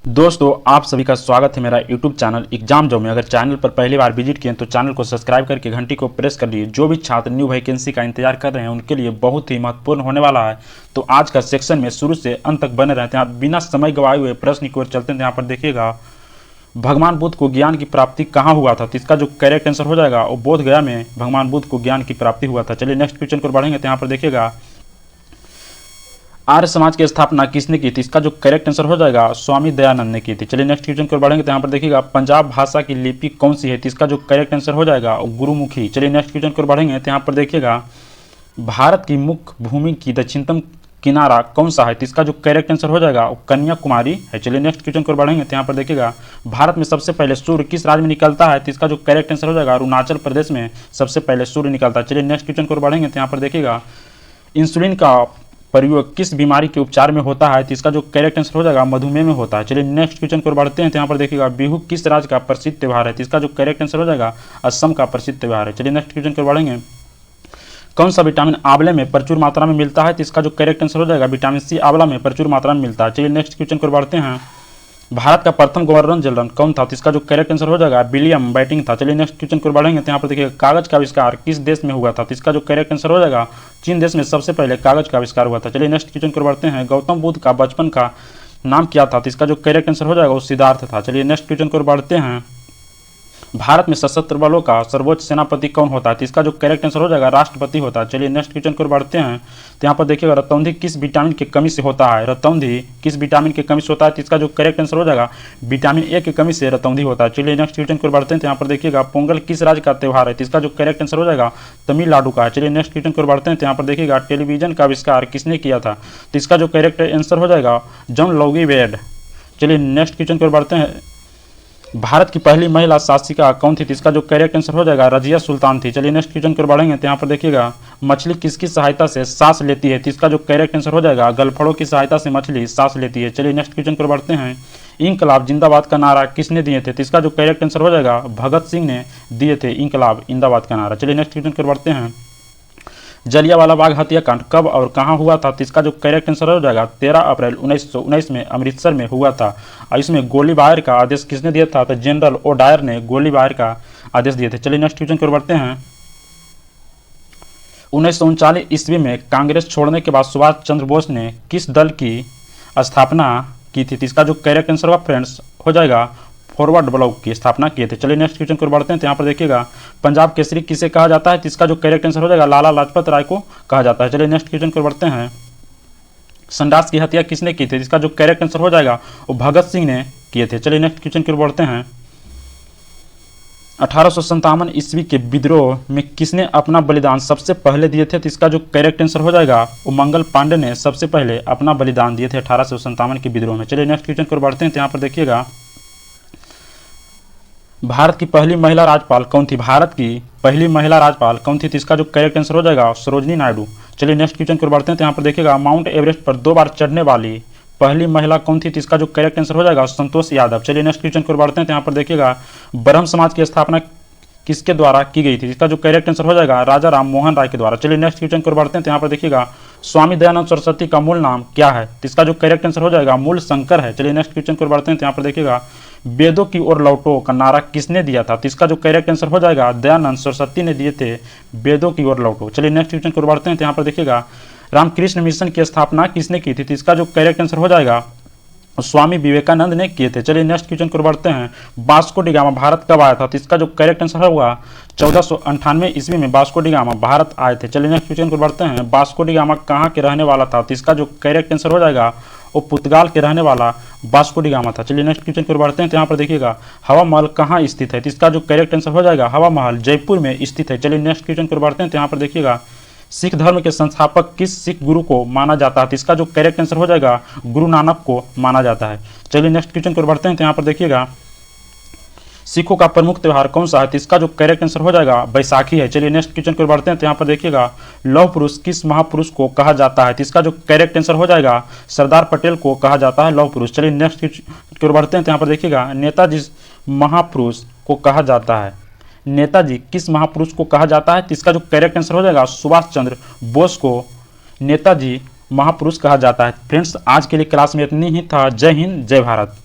दोस्तों आप सभी का स्वागत है मेरा YouTube चैनल एग्जाम जो में। अगर चैनल पर पहली बार विजिट किए तो चैनल को सब्सक्राइब करके घंटी को प्रेस कर लीजिए। जो भी छात्र न्यू वैकेंसी का इंतजार कर रहे हैं उनके लिए बहुत ही महत्वपूर्ण होने वाला है। तो आज का सेक्शन में शुरू से अंत तक बने रहते हैं। आप बिना समय गवाए हुए प्रश्न की ओर चलते हैं। यहाँ पर देखिएगा, भगवान बुद्ध को ज्ञान की प्राप्ति कहाँ हुआ था? तो इसका जो करेक्ट आंसर हो जाएगा वो बोध गया में भगवान बुद्ध को ज्ञान की प्राप्ति हुआ था। चलिए नेक्स्ट क्वेश्चन को बढ़ेंगे। तो यहाँ पर देखिएगा, आर्य समाज की स्थापना किसने की थी? इसका जो करेक्ट आंसर हो जाएगा स्वामी दयानंद ने की थी। चलिए नेक्स्ट क्वेश्चन को बढ़ेंगे। तो यहाँ पर देखिएगा, पंजाब भाषा की लिपि कौन सी है? तो इसका जो करेक्ट आंसर हो जाएगा गुरुमुखी। चलिए नेक्स्ट क्वेश्चन को बढ़ेंगे। तो यहाँ पर देखिएगा, भारत की मुख्य भूमि की दक्षिणतम किनारा कौन सा है? तो इसका जो करेक्ट आंसर हो जाएगा कन्याकुमारी है। चलिए नेक्स्ट क्वेश्चन को बढ़ेंगे। तो यहाँ पर देखिएगा, भारत में सबसे पहले सूर्य किस राज्य में निकलता है? तो इसका जो करेक्ट आंसर हो जाएगा अरुणाचल प्रदेश में सबसे पहले सूर्य निकलता है। चलिए नेक्स्ट क्वेश्चन को बढ़ेंगे। तो यहाँ पर देखिएगा, इंसुलिन का प्रयोग किस बीमारी के उपचार में होता है? तो इसका जो करेक्ट आंसर हो जाएगा मधुमेह में होता है। चलिए नेक्स्ट क्वेश्चन को बढ़ते हैं। तो यहाँ पर देखिएगा, बिहू किस राज्य का प्रसिद्ध त्यौहार है? तो इसका जो करेक्ट आंसर हो जाएगा असम का प्रसिद्ध त्यौहार है। चलिए नेक्स्ट क्वेश्चन को बढ़ेंगे, कौन सा विटामिन आंवले में प्रचुर मात्रा में मिलता है? तो इसका जो करेक्ट आंसर हो जाएगा विटामिन सी आंवला में प्रचुर मात्रा में मिलता है। चलिए नेक्स्ट क्वेश्चन को बढ़ते हैं, भारत का प्रथम गवर्नर जनरल कौन था? तो इसका जो करेक्ट आंसर हो जाएगा विलियम बेंटिंक था। चलिए नेक्स्ट क्वेश्चन को बढ़ेंगे। तो यहाँ पर देखिए, कागज का आविष्कार किस देश में हुआ था? तो इसका जो करेक्ट आंसर हो जाएगा चीन देश में सबसे पहले कागज का आविष्कार हुआ था। चलिए नेक्स्ट क्वेश्चन को बढ़ते हैं, गौतम बुद्ध का बचपन का नाम क्या था? तो इसका जो करेक्ट आंसर हो जाएगा वो सिद्धार्थ था। चलिए नेक्स्ट क्वेश्चन को बढ़ते हैं, भारत में सशस्त्र बलों का सर्वोच्च सेनापति कौन होता है? तो इसका जो करेक्ट आंसर हो जाएगा राष्ट्रपति होता है। चलिए नेक्स्ट क्वेश्चन को बढ़ते हैं। तो यहाँ पर देखिएगा, रतौंधी किस विटामिन की कमी से होता है? रतौंधी किस विटामिन की कमी से होता है? तो इसका जो करेक्ट आंसर हो जाएगा विटामिन ए की कमी से रतौंधी होता है। चलिए नेक्स्ट क्वेश्चन को बढ़ते हैं। तो यहाँ पर देखिएगा, पोंगल किस राज्य का त्यौहार है? तो इसका जो करेक्ट आंसर हो जाएगा तमिलनाडु का है। चलिए नेक्स्ट क्वेश्चन को बढ़ते हैं। तो यहाँ पर देखिएगा, टेलीविजन का आविष्कार किसने किया था? तो इसका जो करेक्ट आंसर हो जाएगा जॉन लोगी वेड। चलिए नेक्स्ट क्वेश्चन को बढ़ते हैं, भारत की पहली महिला शासिका कौन थी? तो इसका जो करेक्ट आंसर हो जाएगा रजिया सुल्तान थी। चलिए नेक्स्ट क्वेश्चन को बढ़ेंगे। तो यहाँ पर देखिएगा, मछली किसकी सहायता से सांस लेती है? तो इसका जो करेक्ट आंसर हो जाएगा गलफड़ों की सहायता से मछली सांस लेती है। चलिए नेक्स्ट क्वेश्चन को बढ़ते हैं, इंकलाब जिंदाबाद का नारा किसने दिए थे? तो इसका जो करेक्ट आंसर हो जाएगा भगत सिंह ने दिए थे इंकलाब जिंदाबाद का नारा। चलिए नेक्स्ट क्वेश्चन को बढ़ते हैं, जलियांवाला बाग हत्याकांड कब और कहां हुआ था? तो इसका जो करेक्ट आंसर हो जाएगा 13 अप्रैल 1919 में अमृतसर में हुआ था। और इसमें गोलीबार का आदेश किसने दिया था? तो जनरल ओडायर ने गोलीबार का आदेश दिए थे। चलिए नेक्स्ट क्वेश्चन को बढ़ते हैं, 1939 ईस्वी में कांग्रेस छोड़ने के बाद सुभाष चंद्र बोस ने किस दल की स्थापना की थी? तो इसका जो करेक्ट आंसर होगा फ्रेंड्स हो जाएगा फॉरवर्ड ब्लॉक की स्थापना किए थे। चलिए नेक्स्ट क्वेश्चन को बढ़ते हैं। तो यहाँ पर देखिएगा, पंजाब केसरी किसे कहा जाता है? तो इसका जो करेक्ट आंसर हो जाएगा लाला लाजपत राय को कहा जाता है। चलिए नेक्स्ट क्वेश्चन को बढ़ते हैं, संडास की हत्या किसने की थी? इसका जो करेक्ट आंसर हो जाएगा वो भगत सिंह ने किए थे। चलिए नेक्स्ट क्वेश्चन को बढ़ते हैं, 1857 ईस्वी के विद्रोह में किसने अपना बलिदान सबसे पहले दिए थे? तो इसका जो करेक्ट आंसर हो जाएगा वो मंगल पांडे ने सबसे पहले अपना बलिदान दिए थे 1857 के विद्रोह में। चलिए नेक्स्ट क्वेश्चन को बढ़ते हैं। तो यहाँ पर देखिएगा, भारत की पहली महिला राज्यपाल कौन थी? भारत की पहली महिला राज्यपाल कौन थी? तो इसका जो करेक्ट आंसर हो जाएगा सरोजनी नायडू। चलिए नेक्स्ट क्वेश्चन को बढ़ते हैं। तो यहाँ पर देखिएगा, माउंट एवरेस्ट पर 2 बार चढ़ने वाली पहली महिला कौन थी? तो इसका जो करेक्ट आंसर हो जाएगा संतोष यादव। चलिए नेक्स्ट क्वेश्चन को बढ़ते हैं। तो यहाँ पर देखिएगा, ब्रह्म समाज की स्थापना किसके द्वारा की गई थी? इसका जो करेक्ट आंसर हो जाएगा राजा राम मोहन राय के द्वारा। चलिए नेक्स्ट क्वेश्चन को बढ़ते हैं। तो यहाँ पर देखिएगा, स्वामी दयानंद सरस्वती का मूल नाम क्या है? तो इसका जो करेक्ट आंसर हो जाएगा मूल शंकर है। चलिए नेक्स्ट क्वेश्चन को बढ़ते हैं। तो यहाँ पर देखिएगा, वेदों की ओर लौटो का नारा किसने दिया था? तो इसका जो करेक्ट आंसर हो जाएगा दयानंद सरस्वती ने दिए थे वेदों की ओर लौटो। चलिए नेक्स्ट क्वेश्चन को बढ़ते हैं। तो यहाँ पर देखिएगा, रामकृष्ण मिशन की स्थापना किसने की थी? तो इसका जो करेक्ट आंसर हो जाएगा स्वामी विवेकानंद ने किए थे। चलिए नेक्स्ट क्वेश्चन को बढ़ते हैं, वास्को डी गामा भारत कब आया था? तो इसका जो करेक्ट आंसर होगा 1498 ईस्वी में वास्को डी गामा भारत आए थे। चलिए नेक्स्ट क्वेश्चन को बढ़ते हैं, वास्को डी गामा कहाँ के रहने वाला था? तो इसका जो करेक्ट आंसर हो जाएगा वो पुर्तगाल के रहने वाला वास्को डी गामा था। चलिए नेक्स्ट क्वेश्चन को बढ़ते हैं। तो यहाँ पर देखिएगा, हवा महल कहाँ स्थित है? तो इसका जो करेक्ट आंसर हो जाएगा हवा महल जयपुर में स्थित है। चलिए नेक्स्ट क्वेश्चन को बढ़ते हैं। तो यहाँ पर देखिएगा, सिख धर्म के संस्थापक किस सिख गुरु को माना जाता है? तो इसका जो करेक्ट आंसर हो जाएगा गुरु नानक को माना जाता है। चलिए नेक्स्ट क्वेश्चन को बढ़ते हैं। तो यहाँ पर देखिएगा, सिखों का प्रमुख त्यौहार कौन सा है? तो इसका जो करेक्ट आंसर हो जाएगा बैसाखी है। चलिए नेक्स्ट क्वेश्चन को बढ़ते हैं। तो यहाँ पर देखिएगा, लौह पुरुष किस महापुरुष को कहा जाता है? तो इसका जो करेक्ट आंसर हो जाएगा सरदार पटेल को कहा जाता है लौह पुरुष। चलिए नेक्स्ट क्वेश्चन को बढ़ते हैं। तो यहाँ पर देखिएगा, नेताजी महापुरुष को कहा जाता है, नेताजी किस महापुरुष को कहा जाता है? तो इसका जो करेक्ट आंसर हो जाएगा सुभाष चंद्र बोस को नेताजी महापुरुष कहा जाता है। फ्रेंड्स आज के लिए क्लास में इतनी ही था। जय हिंद जय भारत।